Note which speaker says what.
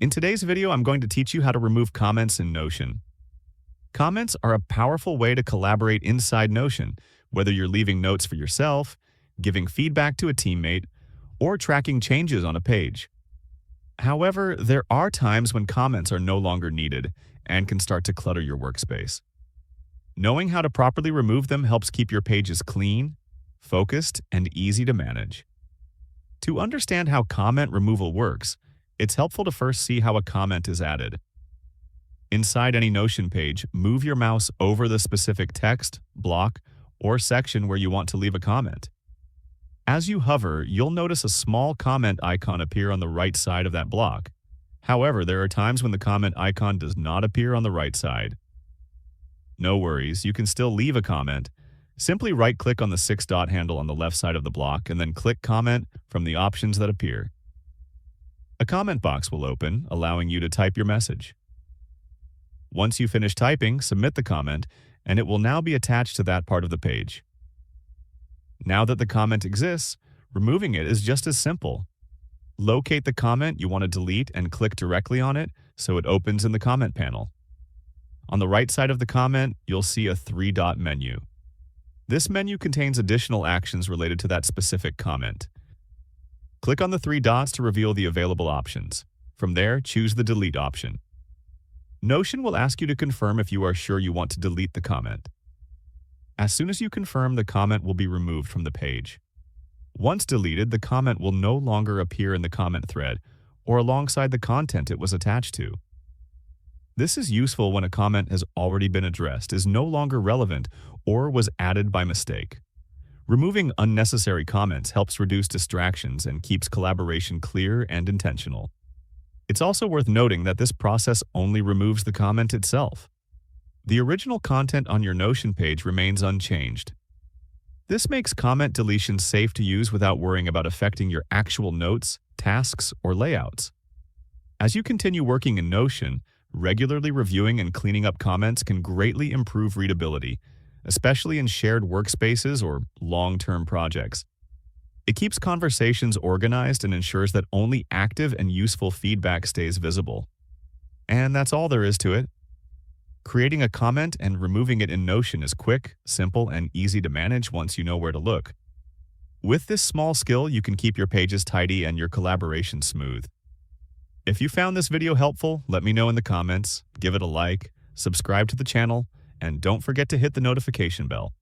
Speaker 1: In today's video, I'm going to teach you how to remove comments in Notion. Comments are a powerful way to collaborate inside Notion, whether you're leaving notes for yourself, giving feedback to a teammate, or tracking changes on a page. However, there are times when comments are no longer needed and can start to clutter your workspace. Knowing how to properly remove them helps keep your pages clean, focused, and easy to manage. To understand how comment removal works, it's helpful to first see how a comment is added. Inside any Notion page, move your mouse over the specific text, block, or section where you want to leave a comment. As you hover, you'll notice a small comment icon appear on the right side of that block. However, there are times when the comment icon does not appear on the right side. No worries, you can still leave a comment. Simply right-click on the 6-dot handle on the left side of the block and then click Comment from the options that appear. A comment box will open, allowing you to type your message. Once you finish typing, submit the comment, and it will now be attached to that part of the page. Now that the comment exists, removing it is just as simple. Locate the comment you want to delete and click directly on it so it opens in the comment panel. On the right side of the comment, you'll see a 3-dot menu. This menu contains additional actions related to that specific comment. Click on the 3 dots to reveal the available options. From there, choose the Delete option. Notion will ask you to confirm if you are sure you want to delete the comment. As soon as you confirm, the comment will be removed from the page. Once deleted, the comment will no longer appear in the comment thread or alongside the content it was attached to. This is useful when a comment has already been addressed, is no longer relevant, or was added by mistake. Removing unnecessary comments helps reduce distractions and keeps collaboration clear and intentional. It's also worth noting that this process only removes the comment itself. The original content on your Notion page remains unchanged. This makes comment deletion safe to use without worrying about affecting your actual notes, tasks, or layouts. As you continue working in Notion, regularly reviewing and cleaning up comments can greatly improve readability, especially in shared workspaces or long-term projects. It keeps conversations organized and ensures that only active and useful feedback stays visible. And that's all there is to it. Creating a comment and removing it in Notion is quick, simple, and easy to manage once you know where to look. With this small skill, you can keep your pages tidy and your collaboration smooth. If you found this video helpful, let me know in the comments, give it a like, subscribe to the channel, and don't forget to hit the notification bell.